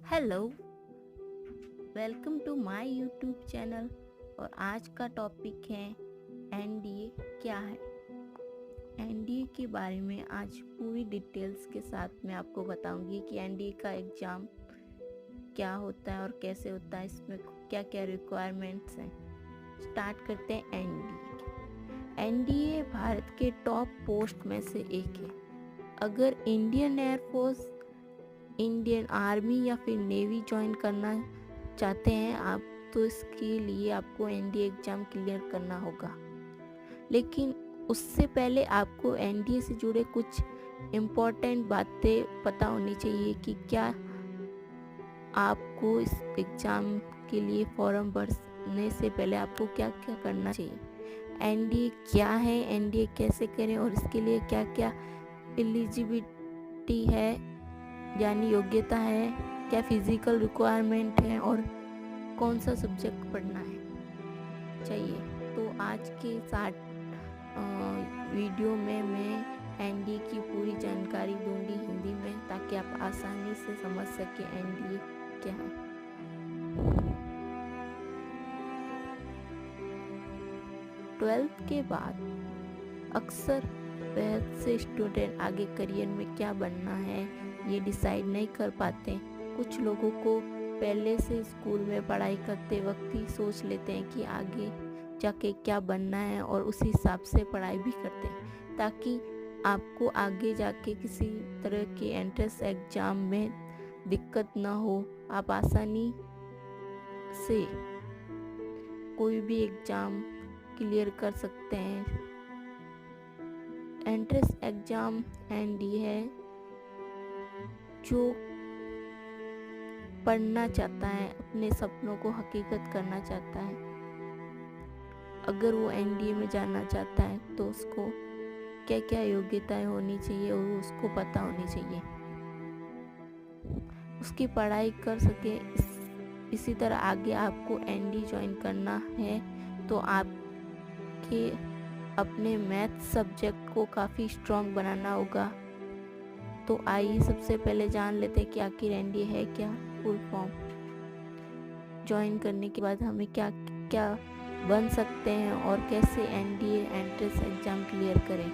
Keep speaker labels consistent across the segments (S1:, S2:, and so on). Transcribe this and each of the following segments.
S1: Hello, welcome to my YouTube channel. और आज का टॉपिक है एनडीए क्या है। एनडीए के बारे में आज पूरी डिटेल्स के साथ मैं आपको बताऊंगी कि एनडीए का एग्ज़ाम क्या होता है और कैसे होता है, इसमें क्या क्या रिक्वायरमेंट्स हैं। स्टार्ट करते हैं एनडीए। एनडीए भारत के टॉप पोस्ट में से एक है। अगर इंडियन एयरफोर्स, इंडियन आर्मी या फिर नेवी ज्वाइन करना चाहते हैं आप, तो इसके लिए आपको एनडीए एग्ज़ाम क्लियर करना होगा। लेकिन उससे पहले आपको एनडीए से जुड़े कुछ इम्पोर्टेंट बातें पता होनी चाहिए कि क्या आपको इस एग्ज़ाम के लिए फॉर्म भरने से पहले आपको क्या क्या करना चाहिए। एनडीए क्या है, एनडीए कैसे करें और इसके लिए क्या क्या एलिजिबिलिटी है यानी योग्यता है, क्या फिजिकल रिक्वायरमेंट है और कौन सा सब्जेक्ट पढ़ना है चाहिए। तो आज के साथ वीडियो में मैं एनडीए की पूरी जानकारी दूंगी हिंदी में, ताकि आप आसानी से समझ सकें एनडीए क्या है। 12th के बाद अक्सर बहुत से स्टूडेंट आगे करियर में क्या बनना है ये डिसाइड नहीं कर पाते। कुछ लोगों को पहले से स्कूल में पढ़ाई करते वक्त ही सोच लेते हैं कि आगे जाके क्या बनना है और उसी हिसाब से पढ़ाई भी करते हैं, ताकि आपको आगे जाके किसी तरह के एंट्रेंस एग्जाम में दिक्कत ना हो। आप आसानी से कोई भी एग्जाम क्लियर कर सकते हैं। एंट्रेंस एग्जाम एनडी है जो पढ़ना चाहता है, अपने सपनों को हकीकत करना चाहता है, अगर वो एनडीए में जाना चाहता है तो उसको क्या क्या योग्यताएं होनी चाहिए और वो उसको पता होनी चाहिए, उसकी पढ़ाई कर सके। इसी तरह आगे आपको एनडी ज्वाइन करना है तो आपके अपने मैथ सब्जेक्ट को काफ़ी स्ट्रॉन्ग बनाना होगा। तो आइए सबसे पहले जान लेते हैं कि आखिर एनडीए है क्या। फुल फॉर्म ज्वाइन करने के बाद हमें क्या क्या बन सकते हैं और कैसे एनडीए एंट्रेंस एग्जाम क्लियर करें।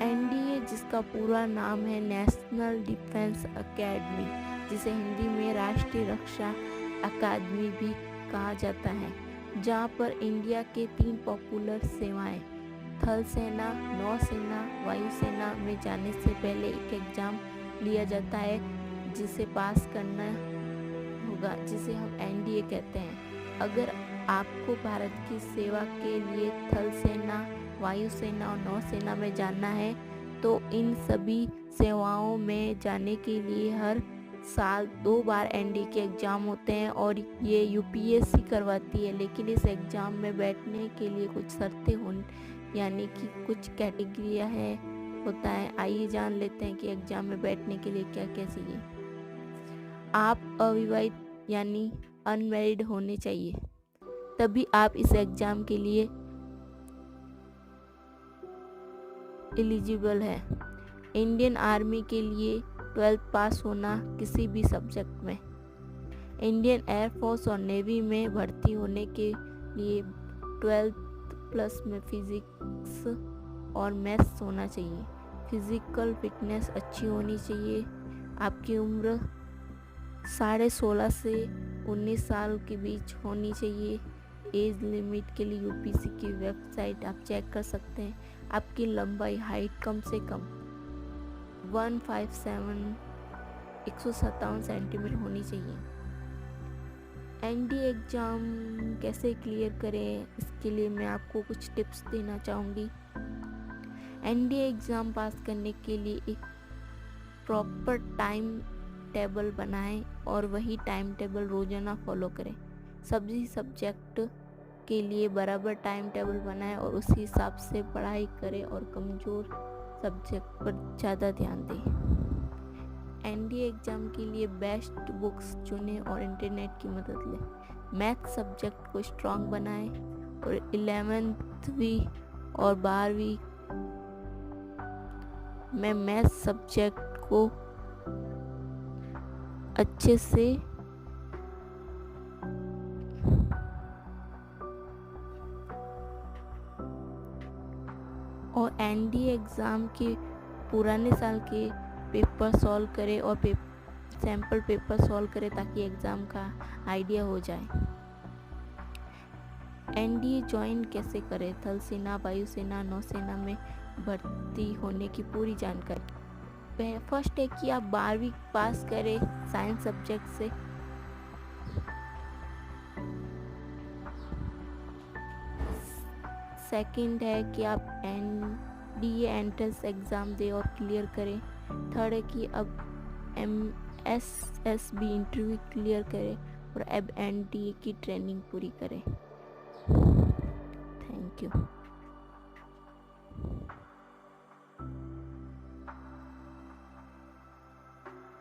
S1: एनडीए जिसका पूरा नाम है नेशनल डिफेंस एकेडमी, जिसे हिंदी में राष्ट्रीय रक्षा अकादमी भी कहा जाता है, जहाँ पर इंडिया के 3 पॉपुलर सेवाएं थल सेना, नौसेना, वायुसेना में जाने से पहले एक एग्जाम लिया जाता है जिसे पास करना होगा, जिसे हम एनडीए कहते हैं। अगर आपको भारत की सेवा के लिए थल सेना, वायुसेना और नौसेना में जाना है तो इन सभी सेवाओं में जाने के लिए हर साल 2 बार एनडीए के एग्ज़ाम होते हैं और ये यूपीएससी करवाती है। लेकिन इस एग्ज़ाम में बैठने के लिए कुछ शर्तें यानी कि कुछ कैटेगरिया होता है। आइए जान लेते हैं कि एग्ज़ाम में बैठने के लिए क्या क्या चाहिए। आप अविवाहित यानी अनमैरिड होने चाहिए, तभी आप इस एग्ज़ाम के लिए एलिजिबल है। इंडियन आर्मी के लिए 12th पास होना किसी भी सब्जेक्ट में। इंडियन एयरफोर्स और नेवी में भर्ती होने के लिए 12th प्लस में फिजिक्स और मैथ्स होना चाहिए। फिजिकल फिटनेस अच्छी होनी चाहिए। आपकी उम्र 16.5 से 19 साल के बीच होनी चाहिए। एज लिमिट के लिए यूपीसी की वेबसाइट आप चेक कर सकते हैं। आपकी लंबाई हाइट कम से कम 157 सेंटीमीटर होनी चाहिए। एनडीए एग्ज़ाम कैसे क्लियर करें, इसके लिए मैं आपको कुछ टिप्स देना चाहूँगी। एनडीए एग्ज़ाम पास करने के लिए एक प्रॉपर टाइम टेबल बनाएं और वही टाइम टेबल रोज़ाना फॉलो करें। सभी सब्जेक्ट के लिए बराबर टाइम टेबल बनाएं और उसी हिसाब से पढ़ाई करें और कमज़ोर सब्जेक्ट पर ज़्यादा ध्यान दें। एनडीए एग्ज़ाम के लिए बेस्ट बुक्स चुनें और इंटरनेट की मदद लें। मैथ सब्जेक्ट को स्ट्रॉन्ग बनाएं और 11वीं और 12वीं में मैथ सब्जेक्ट को अच्छे से और एनडीए एग्ज़ाम के पुराने साल के पेपर सॉल्व करें और सैम्पल पेपर सॉल्व करें ताकि एग्ज़ाम का आइडिया हो जाए। एनडीए ज्वाइन कैसे करें? थल सेना, वायुसेना, नौसेना में भर्ती होने की पूरी जानकारी। फर्स्ट है कि आप 12वीं पास करें साइंस सब्जेक्ट से। सेकंड है कि आप एनडीए एंट्रेंस एग्ज़ाम दें और क्लियर करें। थर्ड है कि अब एमएसएसबी इंटरव्यू क्लियर करें और अब एनडीए की ट्रेनिंग पूरी करें। Thank you.